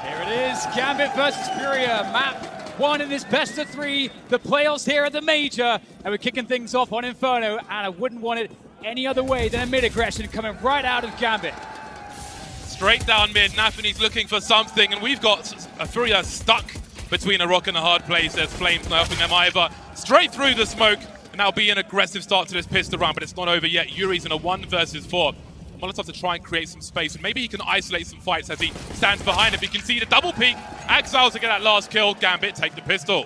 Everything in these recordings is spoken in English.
Here it is, Gambit versus FURIA, map 1 in this best of 3, the playoffs here at the Major, and we're kicking things off on Inferno, and I wouldn't want it any other way than a mid-aggression coming right out of Gambit. Straight down mid, Nafany's looking for something, and we've got FURIA stuck between a rock and a hard place. There's flames not helping them either. Straight through the smoke, and that'll be an aggressive start to this pistol round, but it's not over yet. Yuri's in a 1 versus 4. Molotov to try and create some space, and maybe he can isolate some fights as he stands behind him. You can see the double peek. Axel to get that last kill. Gambit take the pistol.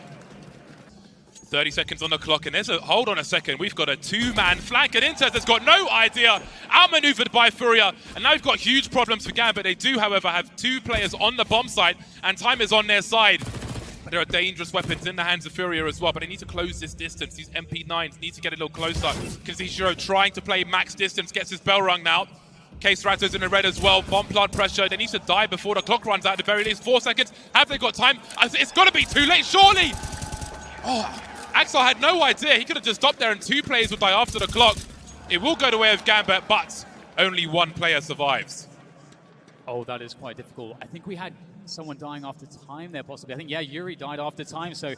30 seconds on the clock, and there's a, hold on a second, we've got a 2-man flank, and Inters has got no idea, outmaneuvered by FURIA, and now we've got huge problems for Gambit. They do, however, have 2 players on the bomb site, and time is on their side. There are dangerous weapons in the hands of FURIA as well, but they need to close this distance. These MP9s need to get a little closer. You can see Shiro trying to play max distance, gets his bell rung now. Case Ratto's in the red as well. Bomb plant pressure. They need to die before the clock runs out at the very least. 4 seconds. Have they got time? It's got to be too late, surely! Oh, Axel had no idea. He could have just stopped there and 2 players would die after the clock. It will go the way of Gambit, but only 1 player survives. Oh, that is quite difficult. I think we had someone dying after time there, possibly. I think, yeah, Yuri died after time, so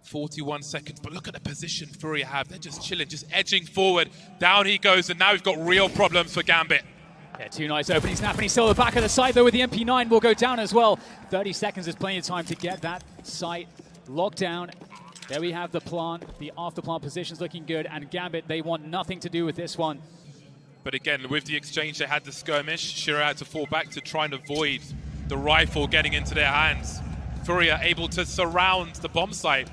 41 seconds, but look at the position FURIA have. They're just chilling, just edging forward. Down he goes, and now we've got real problems for Gambit. Yeah, 2 nice openings. Nafany still at the back of the site, though, with the MP9 will go down as well. 30 seconds is plenty of time to get that site locked down. There we have the plant. The after plant position's looking good, and Gambit, they want nothing to do with this one. But again, with the exchange, they had the skirmish. Shiro had to fall back to try and avoid the rifle getting into their hands. FURIA able to surround the bomb site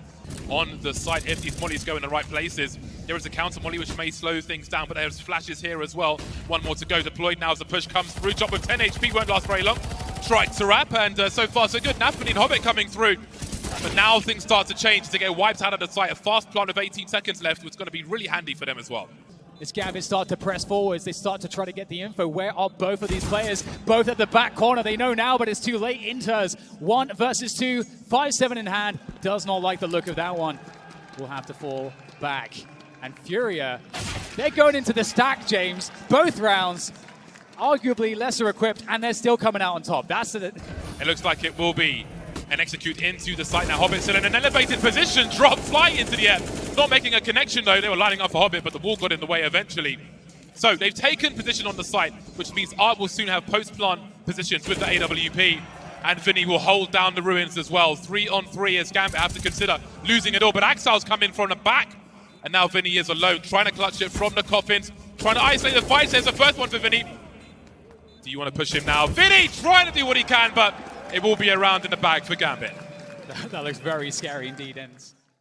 on the site if these mollies go in the right places. There is a counter molly which may slow things down, but there's flashes here as well. 1 more to go, deployed now as the push comes through. Drop with 10 HP, won't last very long. Try to wrap, and so far so good. Nafany and Hobbit coming through. But now things start to change to get wiped out of the site. A fast plant of 18 seconds left, which is going to be really handy for them as well. As Gambit start to press forwards, they start to try to get the info. Where are both of these players? Both at the back corner. They know now, but it's too late. Inters, 1 versus 2, 5-7 in hand. Does not like the look of that one. Will have to fall back. And FURIA, they're going into the stack, James. Both rounds, arguably lesser equipped, and they're still coming out on top. That's it. It looks like it will be an execute into the site now. Hobbit still in an elevated position, drop, flying into the air. Not making a connection though, they were lining up for Hobbit, but the wall got in the way eventually. So they've taken position on the site, which means Art will soon have post-plant positions with the AWP, and Vinny will hold down the ruins as well. 3-on-3 as Gambit have to consider losing it all, but Axel's come in from the back, and now Vinny is alone, trying to clutch it from the coffins, trying to isolate the fight. There's the first one for Vinny. Do you want to push him now? Vinny trying to do what he can, but it will be a round in the bag for Gambit. That looks very scary indeed. And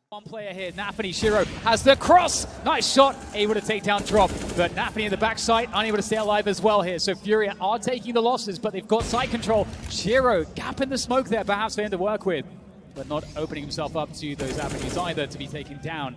1 player here, Nafany. Shiro has the cross. Nice shot, able to take down drop. But Nafany in the backside, unable to stay alive as well here. So FURIA are taking the losses, but they've got side control. Shiro, gap in the smoke there, perhaps for him to work with, but not opening himself up to those avenues either to be taken down.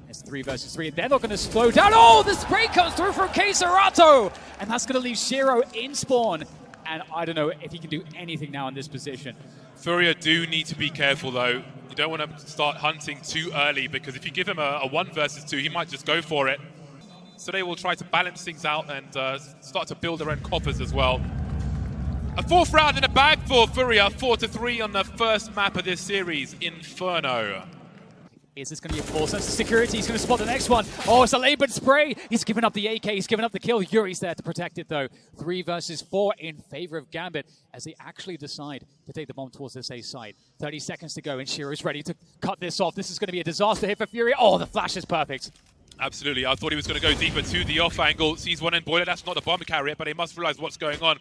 It's 3 versus 3, and they're not going to slow down. Oh, the spray comes through from Ratto, and that's going to leave Shiro in spawn. And I don't know if he can do anything now in this position. FURIA do need to be careful though. You don't want to start hunting too early, because if you give him a 1 versus 2, he might just go for it. So they will try to balance things out and start to build their own coffers as well. A 4th round in the bag for FURIA, 4-3 on the first map of this series, Inferno. Is this going to be a false sense of security? He's going to spot the next one. Oh, it's a labored spray. He's given up the AK. He's given up the kill. Yuri's there to protect it, though. 3 versus 4 in favor of Gambit as they actually decide to take the bomb towards this A site. 30 seconds to go, and Shiro's ready to cut this off. This is going to be a disaster hit for FURIA. Oh, the flash is perfect. Absolutely. I thought he was going to go deeper to the off angle. Sees one in boiler. That's not the bomb carrier, but they must realize what's going on.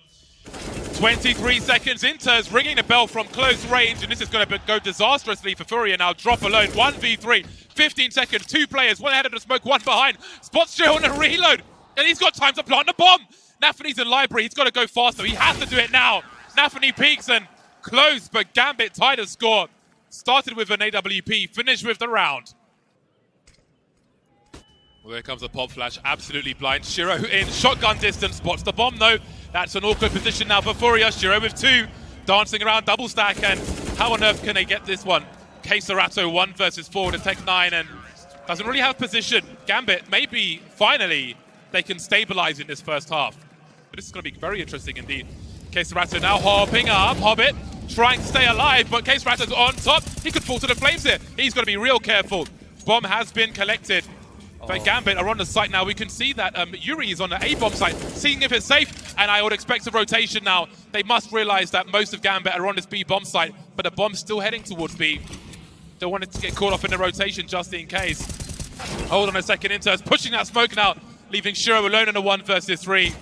23 seconds. Inter's ringing the bell from close range, and this is going to go disastrously for FURIA now. Drop alone, 1v3, 15 seconds, 2 players, 1 ahead of the smoke, 1 behind. Spots Joe on a reload, and he's got time to plant the bomb. Nafany's in library, he's got to go faster. He has to do it now. Nafany peeks and close, but Gambit tied a score. Started with an AWP, finished with the round. Well, there comes a pop flash, absolutely blind. Shiro in shotgun distance, spots the bomb though. That's an awkward position now for FURIA. Shiro with 2, dancing around double stack, and how on earth can they get this one? Ratto 1 versus 4 to Tech 9, and doesn't really have position. Gambit, maybe finally they can stabilize in this first half. But this is going to be very interesting indeed. Ratto now hopping up. Hobbit trying to stay alive, but Case Ratto's on top. He could fall to the flames here. He's got to be real careful. Bomb has been collected. But Gambit are on the site now. We can see that Yuri is on the A-bomb site, seeing if it's safe, and I would expect a rotation now. They must realize that most of Gambit are on this B-bomb site, but the bomb's still heading towards B. Don't want it to get caught up in the rotation just in case. Hold on a second, Inter's pushing that smoke now, leaving Shiro alone in a 1 versus 3.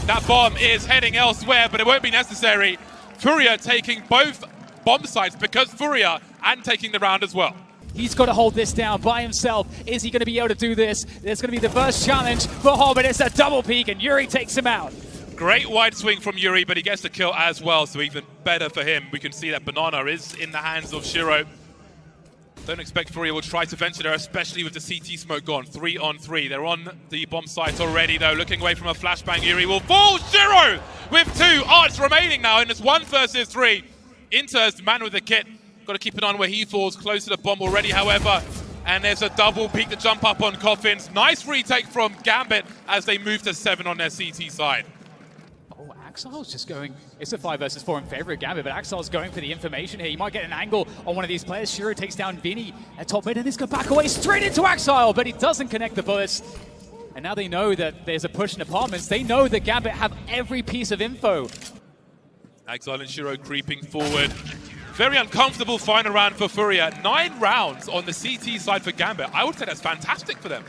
That bomb is heading elsewhere, but it won't be necessary. FURIA taking both bomb sites because FURIA and taking the round as well. He's got to hold this down by himself. Is he going to be able to do this? There's going to be the first challenge for Hobbit. It's a double peek, and Yuri takes him out. Great wide swing from Yuri, but he gets the kill as well, so even better for him. We can see that Banana is in the hands of Shiro. Don't expect FURIA will try to venture there, especially with the CT smoke gone. 3 on 3. They're on the bomb site already, though. Looking away from a flashbang, Yuri will fall. Shiro with 2 arts remaining now in this 1 versus 3. Inter's the man with the kit. Got to keep an eye on where he falls, close to the bomb already, however. And there's a double peek to jump up on Coffins. Nice retake from Gambit as they move to 7 on their CT side. Oh, Axel's just going, it's a 5 versus 4 in favor of Gambit, but Axel's going for the information here. He might get an angle on one of these players. Shiro takes down Vinny at top mid, and this goes back away straight into Axel, but he doesn't connect the bullets. And now they know that there's a push in apartments. They know that Gambit have every piece of info. Axel and Shiro creeping forward. Very uncomfortable final round for FURIA. 9 rounds on the CT side for Gambit. I would say that's fantastic for them.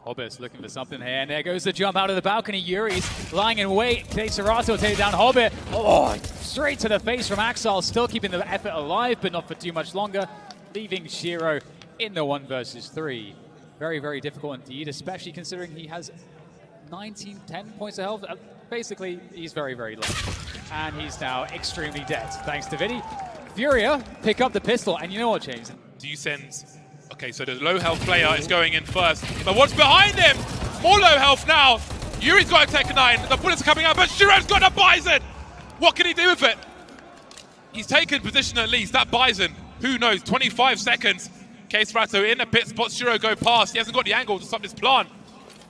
Hobbit's looking for something here, and there goes the jump out of the balcony. Yuri's lying in wait. Serato will take down Hobbit. Oh, straight to the face from Axel, still keeping the effort alive, but not for too much longer, leaving Shiro in the 1 versus 3. Very, very difficult indeed, especially considering he has 10 points of health. Basically, he's very, very low. And he's now extremely dead, thanks to Vinny. FURIA pick up the pistol, and you know what, James? Do you send... Okay, so the low health player is going in first. But what's behind him? More low health now. Yuri's got a Tech 9. The bullets are coming out, but Shiro's got a Bison! What can he do with it? He's taken position at least. That Bison, who knows, 25 seconds. Case Ratto in the pit spot. Shiro go past. He hasn't got the angle to stop this plant.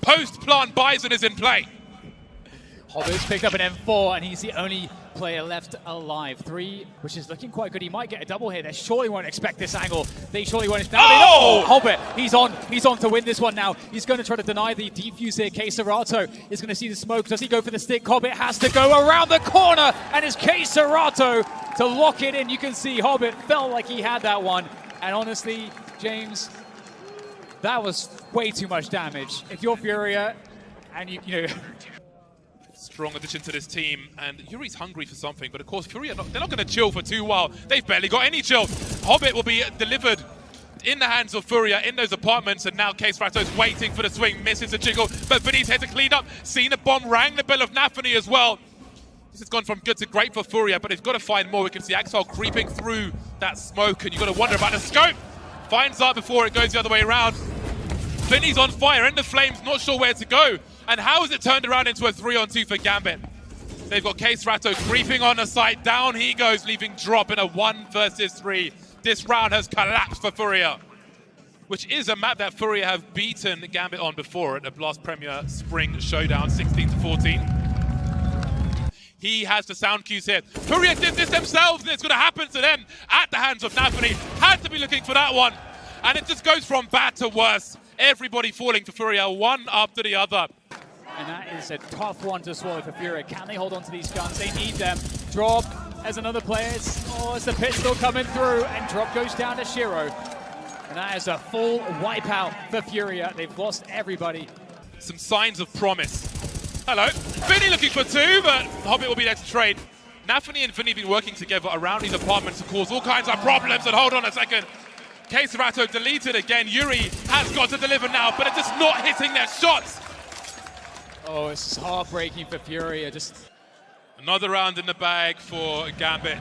Post-plant Bison is in play. Hobbit's picked up an M4, and he's the only player left alive. 3, which is looking quite good. He might get a double here. They surely won't expect this angle. They surely won't. Now oh! Hobbit, he's on to win this one now. He's going to try to deny the defuse here. Serato is going to see the smoke. Does he go for the stick? Hobbit has to go around the corner, and it's Serato to lock it in. You can see Hobbit felt like he had that one. And honestly, James, that was way too much damage. If you're FURIA, and you know... Strong addition to this team, and Yuri's hungry for something, but of course FURIA, they're not going to chill for too while. They've barely got any chill. Hobbit will be delivered in the hands of FURIA in those apartments, and now Case Ratto's waiting for the swing, misses the jiggle, but Vinny's had to clean up. Seen a bomb, rang the bell of Nafany as well. This has gone from good to great for FURIA, but they've got to find more. We can see Axel creeping through that smoke, and you've got to wonder about the scope. Finds out before it goes the other way around. Vinny's on fire, in the flames, not sure where to go. And how has it turned around into a 3-on-2 for Gambit? They've got Case Ratto creeping on the site. Down he goes, leaving Drop in a 1 versus 3. This round has collapsed for FURIA, which is a map that FURIA have beaten Gambit on before at the last Premier Spring Showdown, 16-14. He has the sound cues here. FURIA did this themselves, and it's going to happen to them at the hands of Nafany. Had to be looking for that one. And it just goes from bad to worse. Everybody falling for FURIA, one after the other. And that is a tough one to swallow for FURIA. Can they hold on to these guns? They need them. Drop as another player. It's the pistol coming through, and Drop goes down to Shiro. And that is a full wipeout for FURIA. They've lost everybody. Some signs of promise. Hello. Vinny looking for 2, but Hobbit will be there to trade. Nafany and Vinny have been working together around these apartments to cause all kinds of problems. And hold on a second. Case Ratto deleted again. Yuri has got to deliver now, but it's just not hitting their shots. Oh, it's heartbreaking for FURIA. Just another round in the bag for Gambit.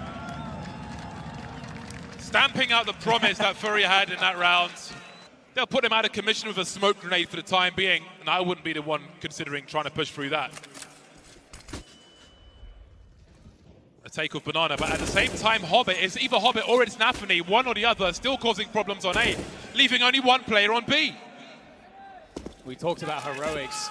Stamping out the promise that FURIA had in that round. They'll put him out of commission with a smoke grenade for the time being, and I wouldn't be the one considering trying to push through that. A take of Banana, but at the same time, Hobbit, it's either Hobbit or it's Nafany, one or the other, still causing problems on A, leaving only one player on B. We talked about heroics.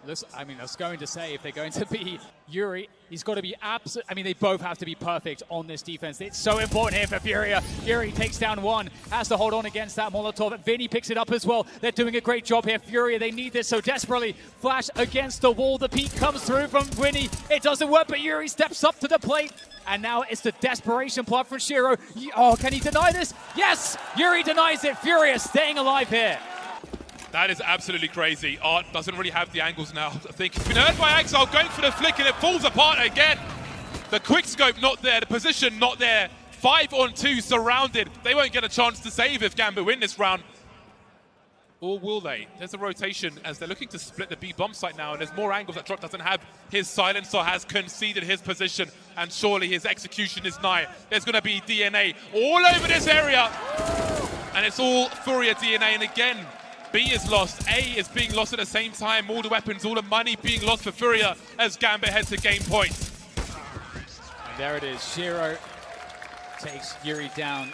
I was going to say, if they're going to be Yuri, he's got to be absolute. I mean, they both have to be perfect on this defense. It's so important here for FURIA. Yuri takes down one, has to hold on against that Molotov. Vinny picks it up as well. They're doing a great job here. FURIA, they need this so desperately. Flash against the wall. The peek comes through from Vinny. It doesn't work, but Yuri steps up to the plate. And now it's the desperation plot from Shiro. Oh, can he deny this? Yes! Yuri denies it. FURIA staying alive here. That is absolutely crazy. Art doesn't really have the angles now. I think he's been hurt by Exile, going for the flick, and it falls apart again. The quick scope not there, the position not there. 5-on-2 surrounded. They won't get a chance to save if Gambit win this round. Or will they? There's a rotation as they're looking to split the B bomb site now, and there's more angles that Drop doesn't have. His silencer has conceded his position, and surely his execution is nigh. There's going to be DNA all over this area, and it's all FURIA DNA, and again, B is lost, A is being lost at the same time, all the weapons, all the money being lost for FURIA as Gambit heads to game point. And there it is, Shiro takes Yuri down.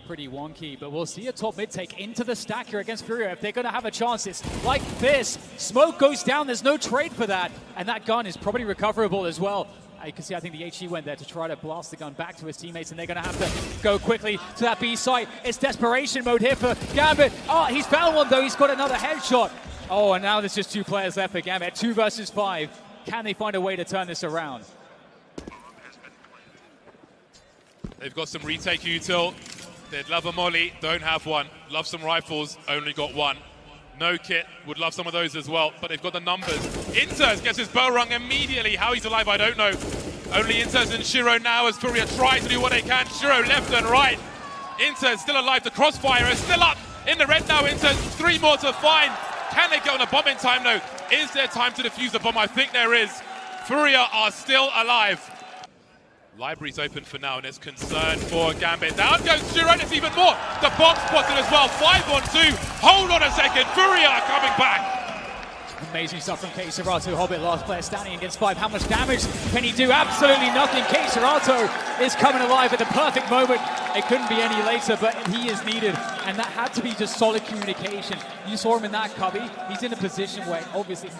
Pretty wonky, but we'll see a top mid take into the stack here against FURIA. If they're going to have a chance, it's like this. Smoke goes down, there's no trade for that, and that gun is probably recoverable as well. You can see, I think the HE went there to try to blast the gun back to his teammates, and they're going to have to go quickly to that B site. It's desperation mode here for Gambit. Oh, he's found one, though. He's got another headshot. Oh, and now there's just 2 players left for Gambit. 2 versus 5. Can they find a way to turn this around? They've got some retake util. They'd love a molly, don't have one. Love some rifles, only got one. No kit, would love some of those as well, but they've got the numbers. Inters gets his bell rung immediately. How he's alive, I don't know. Only Inters and Shiro now as FURIA try to do what they can. Shiro left and right. Inters still alive. The crossfire is still up in the red now. Inters 3 more to find. Can they get on a bomb in time though? Is there time to defuse the bomb? I think there is. FURIA are still alive. Library's open for now, and there's concern for Gambit. Down goes Shiro, and it's even more. The bomb spotted as well. 5-on-2. Hold on a second. FURIA are coming back. Amazing stuff from K Serato. Hobbit, last player standing against 5. How much damage can he do? Absolutely nothing. K Serato is coming alive at the perfect moment. It couldn't be any later, but he is needed, and that had to be just solid communication. You saw him in that cubby. He's in a position where obviously...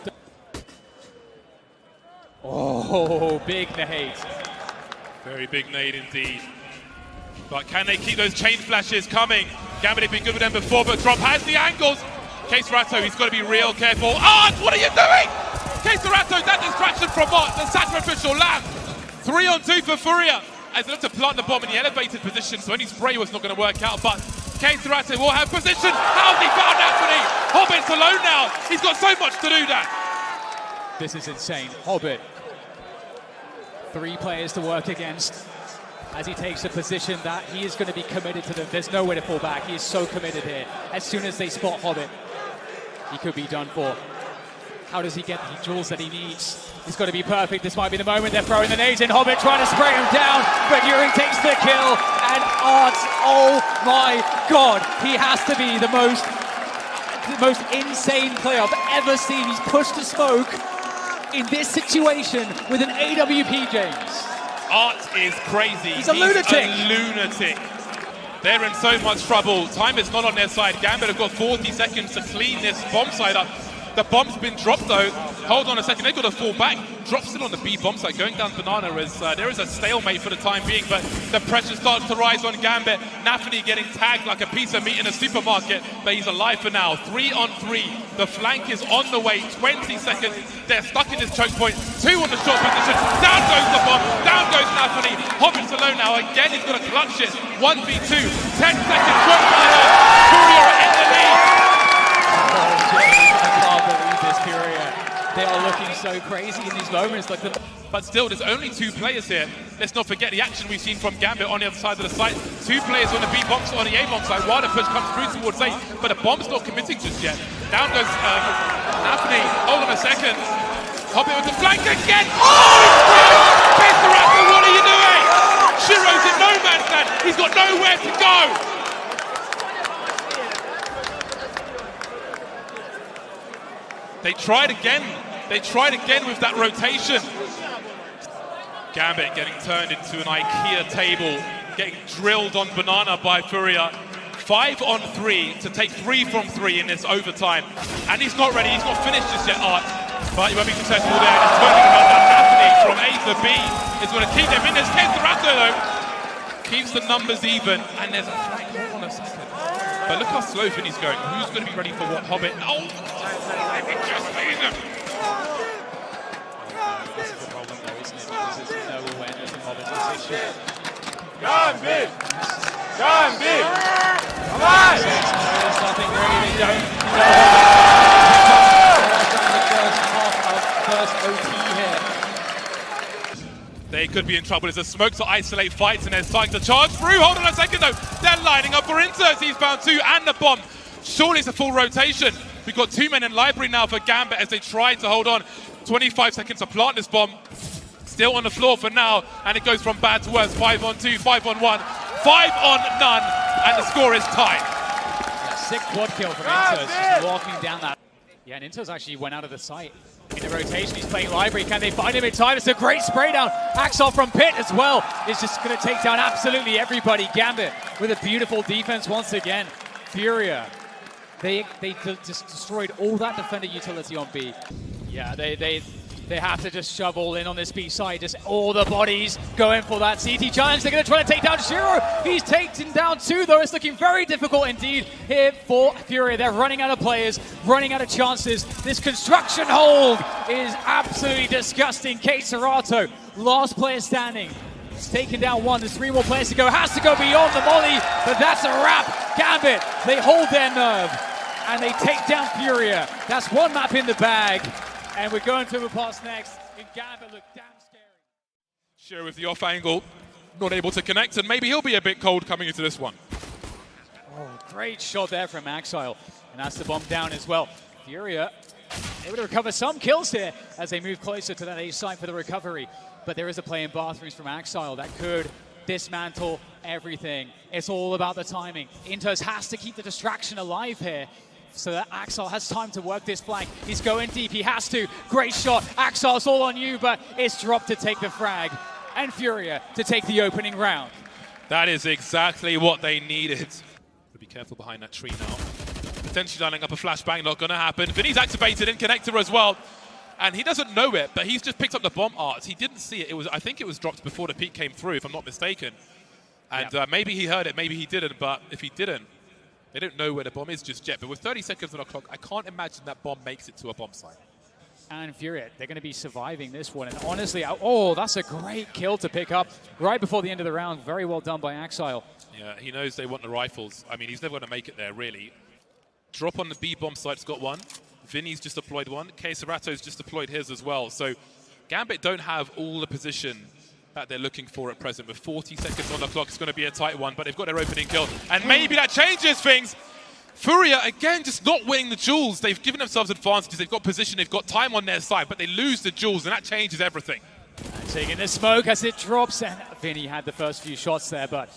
Oh, big nade. Very big nade indeed. But can they keep those chain flashes coming? Gambit have been good with them before, but Drop has the angles. K Serato, he's got to be real careful. Art, what are you doing? K Serato, that distraction from Art, the sacrificial lamb. 3-on-2 for FURIA as they look to plant the bomb in the elevated position, so any spray was not going to work out, but K Serato will have position. How's he found Anthony? Hobbit's alone now. He's got so much to do that. This is insane. Hobbit. 3 players to work against as he takes a position that he is going to be committed to them. There's nowhere to fall back. He is so committed here. As soon as they spot Hobbit, he could be done for. How does he get the jewels that he needs? He's got to be perfect. This might be the moment. They're throwing the nades in. Hobbit trying to spray him down, but Yuri takes the kill. And Art, oh my God, he has to be the most insane player I've ever seen. He's pushed to smoke in this situation with an AWP, James. Art is crazy. He's a lunatic. A lunatic. They're in so much trouble. Time is not on their side. Gambit have got 40 seconds to clean this bomb site up. The bomb's been dropped though. Hold on a second, they've got to fall back. Drop still on the B bomb site, going down Banana as there is a stalemate for the time being, but the pressure starts to rise on Gambit. Nafany getting tagged like a piece of meat in a supermarket, but he's alive for now. 3-on-3, the flank is on the way, 20 seconds. They're stuck in this choke point, 2 on the short position. Down goes the bomb, down goes Nafany. Hobbit's alone now, again he's got to clutch it. 1v2, 10 seconds, drop FURIA are in the lead. They are looking so crazy in these moments. But still, there's only 2 players here. Let's not forget the action we've seen from Gambit on the other side of the site. 2 players on the B box, on the A bomb side. While the push comes through towards A, but the bomb's not committing just yet. Down goes Nafany. Hold on a second. Hobbit with the flank again. Oh, he's through! K Serato, what are you doing? Shiro's in no man's land. He's got nowhere to go. They tried again. They tried again with that rotation. Gambit getting turned into an IKEA table, getting drilled on Banana by FURIA. 5 on 3 to take 3 from 3 in this overtime. And he's not ready, he's not finished just yet, Art. But he won't be successful there. It's going to come down Anthony from A to B. It's going to keep them in this case. Rato, though, keeps the numbers even. And there's a flag. Hold on a second. But look how slow Vinny's going. Who's going to be ready for what? Hobbit? Oh! He just made him. That's a good problem though, isn't it? Because there's no awareness of Hobbit's issue. Gambit! Gambit! Come on! There's nothing really, they don't. First OT here. They could be in trouble. There's a smoke to isolate fights and they're starting to charge through. Hold on a second though. They're lining up for Inters. He's found 2 and the bomb. Surely it's a full rotation. We've got 2 men in library now for Gambit as they try to hold on. 25 seconds to plant this bomb. Still on the floor for now. And it goes from bad to worse. 5 on 2, 5 on 1, 5 on none. And the score is tied. Yeah, sick quad kill from Inters. Just walking down that. Yeah, and Inters actually went out of the sight. In the rotation, he's playing library. Can they find him in time? It's a great spray down. Axel from pit as well is just going to take down absolutely everybody. Gambit with a beautiful defense once again. FURIA, they just destroyed all that defender utility on B. Yeah, they have to just shove all in on this B side. Just all the bodies going for that CT challenge. They're going to try to take down Shiro. He's taken down 2 though. It's looking very difficult indeed here for FURIA. They're running out of players, running out of chances. This construction hold is absolutely disgusting. Kate Serato, last player standing. He's taken down 1. There's 3 more players to go. Has to go beyond the molly, but that's a wrap. Gambit, they hold their nerve and they take down FURIA. That's 1 map in the bag. And we're going to the pass next. And Gambit look damn scary. Shiro with the off angle, not able to connect, and maybe he'll be a bit cold coming into this one. Oh, great shot there from Axile. And that's the bomb down as well. FURIA able to recover some kills here as they move closer to that A site for the recovery. But there is a play in bathrooms from Axile that could dismantle everything. It's all about the timing. Inters has to keep the distraction alive here, so that Axel has time to work this flank. He's going deep, he has to. Great shot, Axel's all on you, but it's dropped to take the frag. And FURIA to take the opening round. That is exactly what they needed. Be careful behind that tree now. Potentially lining up a flashbang, not gonna happen. Vinny's activated in connector as well. And he doesn't know it, but he's just picked up the bomb art. He didn't see it. I think it was dropped before the peak came through, if I'm not mistaken. And maybe he heard it, maybe he didn't, but if he didn't, they don't know where the bomb is just yet, but with 30 seconds on the clock, I can't imagine that bomb makes it to a bomb site. And FURIA, they're going to be surviving this one. And honestly, oh, that's a great kill to pick up right before the end of the round. Very well done by Axile. Yeah, he knows they want the rifles. I mean, he's never going to make it there, really. Drop on the B bomb site's got 1. Vinny's just deployed 1. K. Serato's just deployed his as well. So Gambit don't have all the position that they're looking for at present. With 40 seconds on the clock, it's going to be a tight one, but they've got their opening kill. And maybe that changes things. FURIA, again, just not winning the duels. They've given themselves advantages. They've got position, they've got time on their side, but they lose the duels, and that changes everything. And taking the smoke as it drops, and Vinny had the first few shots there, but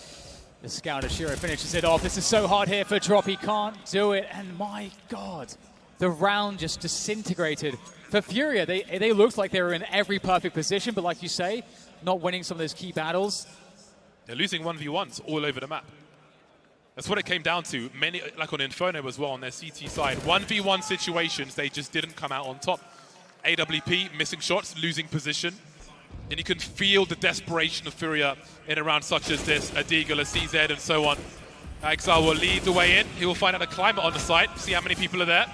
the scout of Shiro finishes it off. This is so hard here for Drop. He can't do it, and my God, the round just disintegrated. For FURIA, they looked like they were in every perfect position, but like you say, not winning some of those key battles. They're losing 1v1s all over the map. That's what it came down to. Many, like on Inferno as well, on their CT side. 1v1 situations, they just didn't come out on top. AWP, missing shots, losing position. And you can feel the desperation of FURIA in a round such as this. A Deagle, a CZ, and so on. Exile will lead the way in. He will find out a climber on the site, see how many people are there.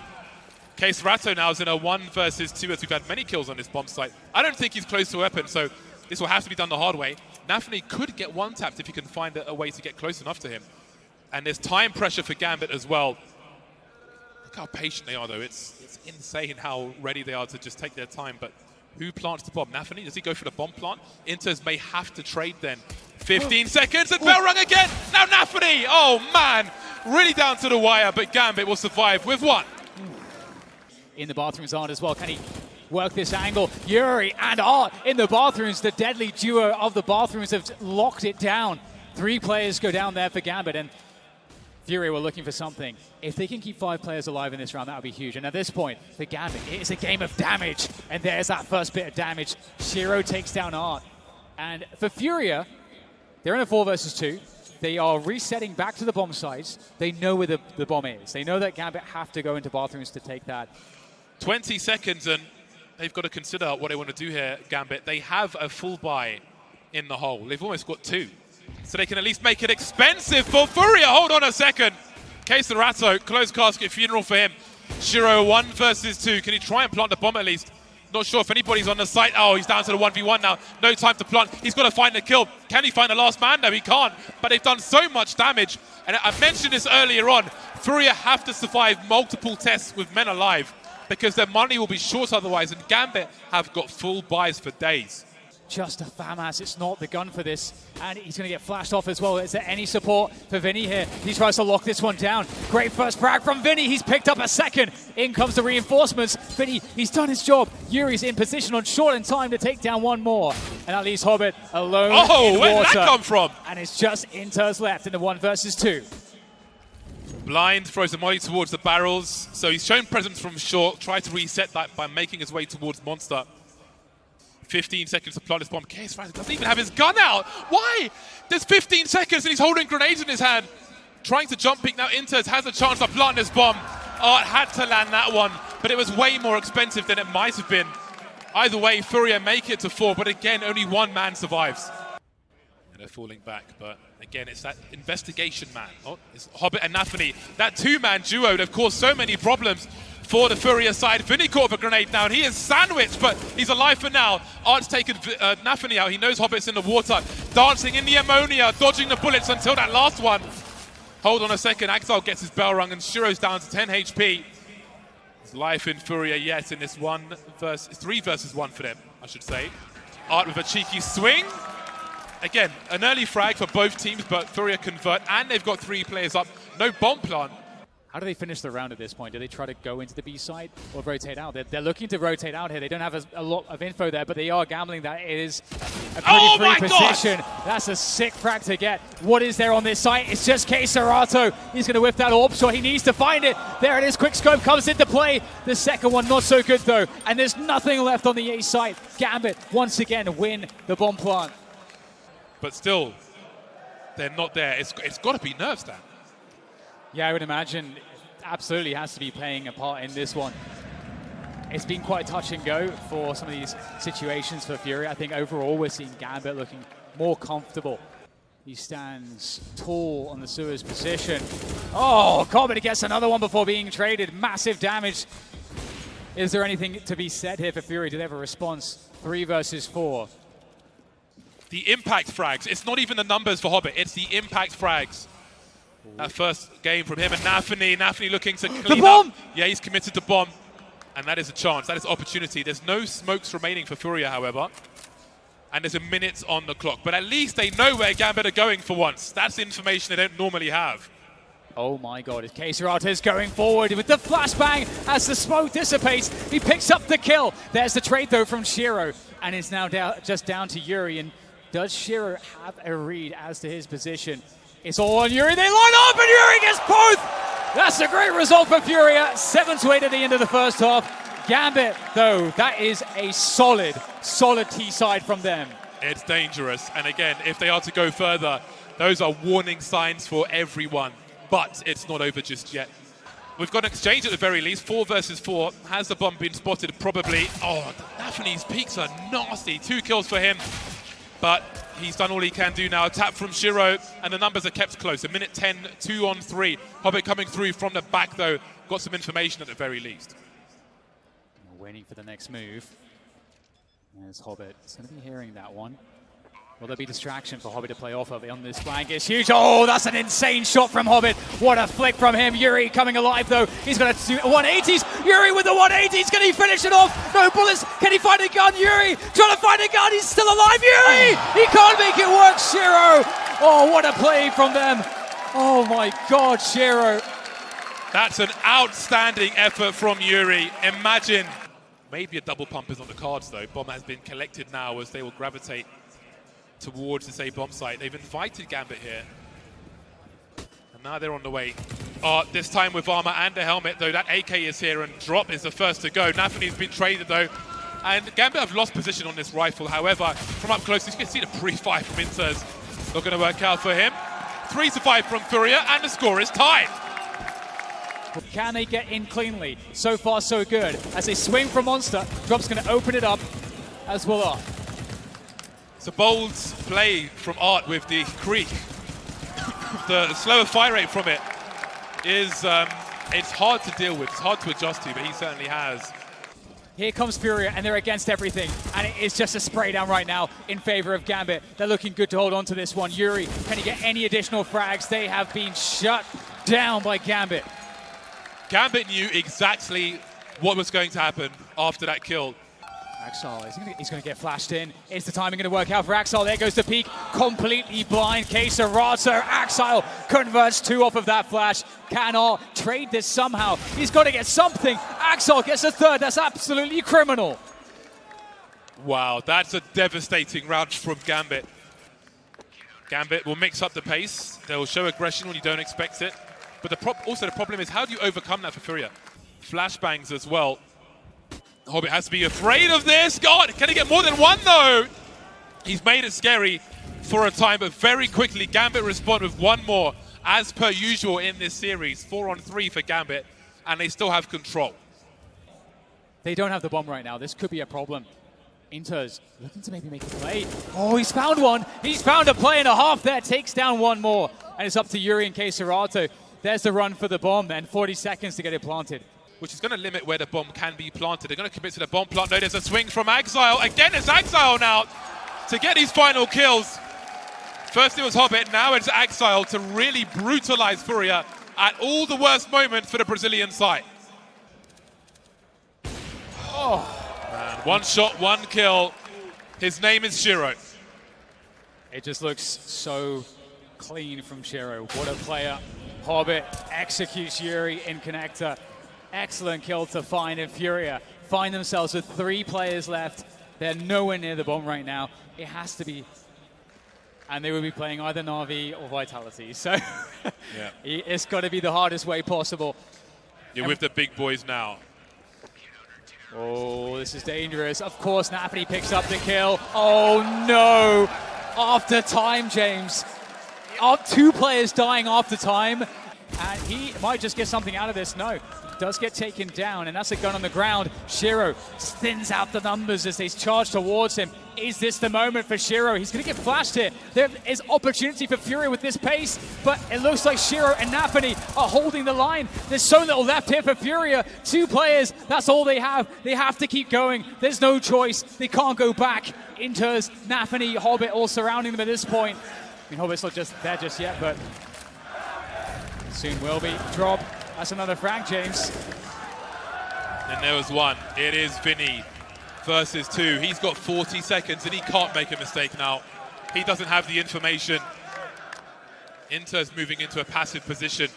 Case Rato now is in a 1 versus 2 as we've had many kills on this bomb site. I don't think he's close to a weapon, so this will have to be done the hard way. Nafany could get 1-tapped if he can find a way to get close enough to him. And there's time pressure for Gambit as well. Look how patient they are, though. It's insane how ready they are to just take their time. But who plants the bomb? Nafany? Does he go for the bomb plant? Inters may have to trade then. 15 seconds and bell rung again. Now Nafany! Oh, man. Really down to the wire, but Gambit will survive with 1. In the bathrooms, Art as well. Can he work this angle? Yuri and Art in the bathrooms. The deadly duo of the bathrooms have locked it down. 3 players go down there for Gambit, and FURIA were looking for something. If they can keep 5 players alive in this round, that would be huge. And at this point, for Gambit, it is a game of damage. And there's that first bit of damage. Shiro takes down Art. And for FURIA, they're in a 4 versus 2. they are resetting back to the bomb sites. They know where the bomb is. They know that Gambit have to go into bathrooms to take that. 20 seconds, and they've got to consider what they want to do here, Gambit. They have a full buy in the hole. They've almost got 2. So they can at least make it expensive for FURIA. Hold on a second. Keiserato, closed casket funeral for him. Shiro 1 versus 2. Can he try and plant the bomb at least? Not sure if anybody's on the site. Oh, he's down to the 1v1 now. No time to plant. He's got to find the kill. Can he find the last man? No, he can't. But they've done so much damage. And I mentioned this earlier on. FURIA have to survive multiple tests with men alive because their money will be short otherwise. And Gambit have got full buys for days. Just a FAMAS, it's not the gun for this, and he's going to get flashed off as well. Is there any support for Vinny here? He tries to lock this one down. Great first frag from Vinny, he's picked up a second. In comes the reinforcements. Vinny, he's done his job. Yuri's in position on short in time to take down one more. And that leaves Hobbit alone in water. Where did that come from? And it's just Inters left in the 1 versus 2. Blind throws a molly towards the barrels, so he's shown presence from short, tried to reset that by making his way towards Monster. 15 seconds to plant his bomb. Keiserato doesn't even have his gun out. Why? There's 15 seconds and he's holding grenades in his hand. Trying to jump peek now. Inters has a chance to plant his bomb. Oh, it had to land that one, but it was way more expensive than it might have been. Either way, FURIA make it to 4, but again, only one man survives. And they're falling back, but again, it's that investigation man. Oh, it's Hobbit and Nafany. That 2-man duo, they've caused so many problems for the FURIA side. Vinny caught a grenade now, and he is sandwiched, but he's alive for now. Art's taken Nafany out. He knows Hobbit's in the water. Dancing in the ammonia, dodging the bullets until that last one. Hold on a second. Axel gets his bell rung, and Shiro's down to 10 HP. There's life in FURIA yet in this 3 versus 1 for them, I should say. Art with a cheeky swing. Again, an early frag for both teams, but FURIA convert, and they've got 3 players up. No bomb plant. How do they finish the round at this point? Do they try to go into the B side or rotate out? They're looking to rotate out here. They don't have a lot of info there, but they are gambling that it is a pretty free position. That's a sick frag to get. What is there on this site? It's just Keiserato. He's going to whip that orb shot. He needs to find it. There it is. Quick scope comes into play. The second one not so good though. And there's nothing left on the A site. Gambit once again win the bomb plant. But still, they're not there. It's got to be nerves, Dan. Yeah, I would imagine it absolutely has to be playing a part in this one. It's been quite touch and go for some of these situations for FURIA. I think overall we're seeing Gambit looking more comfortable. He stands tall on the Suez position. Oh, Corbett gets another one before being traded. Massive damage. Is there anything to be said here for FURIA? Do they have a response? 3 versus 4. The impact frags. It's not even the numbers for Hobbit. It's the impact frags. That first game from him and Nafany looking to clean up. Yeah, he's committed to bomb. And that is a chance. That is opportunity. There's no smokes remaining for FURIA, however. And there's a minute on the clock. But at least they know where Gambit are going for once. That's information they don't normally have. Oh my god, Keiserato is going forward with the flashbang as the smoke dissipates. He picks up the kill. There's the trade though from Shiro. And it's now just down to Yuri. And does Shiro have a read as to his position? It's all on Yuri. They line up and Yuri gets both. That's a great result for FURIA. 7-8 at the end of the first half. Gambit, though, that is a solid T side from them. It's dangerous. And again, if they are to go further, those are warning signs for everyone. But it's not over just yet. We've got an exchange at the very least. 4 versus 4. Has the bomb been spotted? Probably. Oh, Nafany's peaks are nasty. 2 kills for him. But he's done all he can do now. A tap from Shiro, and the numbers are kept close. A minute 10, 2 on 3. Hobbit coming through from the back, though. Got some information at the very least. Waiting for the next move. There's Hobbit. He's going to be hearing that one. Will there be distraction for Hobbit to play off of it on this flank? It's huge. Oh, that's an insane shot from Hobbit. What a flick from him. Yuri coming alive, though. He's going to do 180s. Yuri with the 180s. Can he finish it off? No bullets. Can he find a gun? Yuri trying to find a gun. He's still alive. Yuri! He can't make it work. Shiro. Oh, what a play from them. Oh, my God, Shiro. That's an outstanding effort from Yuri. Imagine. Maybe a double pump is on the cards, though. Bomb has been collected now as they will gravitate towards this A bomb site. They've invited Gambit here. And now they're on the way. This time with armor and a helmet, though. That AK is here, and Drop is the first to go. Nafany's been traded, though. And Gambit have lost position on this rifle. However, from up close, you can see the pre-fire from Inters. Not going to work out for him. 3 survive from FURIA, and the score is tied. Can they get in cleanly? So far, so good. As they swing from Monster, Drop's going to open it up as well. It's a bold play from Art with the creek. The slower fire rate from it is it's hard to deal with. It's hard to adjust to, but he certainly has. Here comes FURIA, and they're against everything. And it is just a spray down right now in favor of Gambit. They're looking good to hold on to this one. Yuri, can he get any additional frags? They have been shut down by Gambit. Gambit knew exactly what was going to happen after that kill. Axel, he's going to get flashed in. Is the timing going to work out for Axel? There goes the peak. Completely blind. Keserato. Axel converts 2 off of that flash. Cannot trade this somehow. He's got to get something. Axel gets a 3rd. That's absolutely criminal. Wow, that's a devastating round from Gambit. Gambit will mix up the pace. They will show aggression when you don't expect it. But also the problem is, how do you overcome that for FURIA? Flashbangs as well. Hobbit has to be afraid of this. God, can he get more than 1 though? He's made it scary for a time, but very quickly Gambit respond with 1 more, as per usual in this series. 4 on 3 for Gambit, and they still have control. They don't have the bomb right now. This could be a problem. Inter's looking to maybe make a play. Oh, he's found one. He's found a play and a half there. Takes down 1 more. And it's up to Yuri and Keserato. There's the run for the bomb, and 40 seconds to get it planted. Which is going to limit where the bomb can be planted. They're going to commit to the bomb plant. No, there's a swing from Exile. Again, it's Exile now to get these final kills. First it was Hobbit, now it's Exile to really brutalize FURIA at all the worst moments for the Brazilian side. Oh. Man, 1 shot, 1 kill. His name is Shiro. It just looks so clean from Shiro. What a player. Hobbit executes Yuri in connector. Excellent kill to find, and FURIA find themselves with 3 players left. They're nowhere near the bomb right now. It has to be. And they will be playing either Na'Vi or Vitality. So yeah. It's got to be the hardest way possible. You're with the big boys now. Oh, this is dangerous. Of course, Napany picks up the kill. Oh, no. After time, James. 2 players dying after time. And he might just get something out of this. No. Does get taken down, and that's a gun on the ground. Shiro thins out the numbers as they charge towards him. Is this the moment for Shiro? He's going to get flashed here. There is opportunity for FURIA with this pace, but it looks like Shiro and Napany are holding the line. There's so little left here for FURIA. 2 players, that's all they have. They have to keep going. There's no choice. They can't go back. Inters, Napany, Hobbit all surrounding them at this point. I mean, Hobbit's not just there just yet, but soon will be. Drop. That's another frag, James. And there was 1. It is Vinny versus 2. He's got 40 seconds and he can't make a mistake now. He doesn't have the information. Inter's moving into a passive position.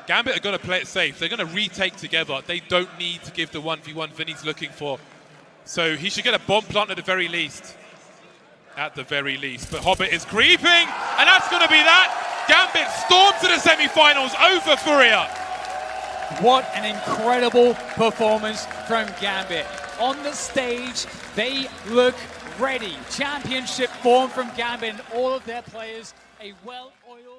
Gambit are going to play it safe. They're going to retake together. They don't need to give the 1v1 Vinny's looking for. So he should get a bomb plant at the very least. At the very least. But Hobbit is creeping, and that's going to be that. Gambit storms to the semi-finals over FURIA. What an incredible performance from Gambit. On the stage, they look ready. Championship form from Gambit, and all of their players, a well-oiled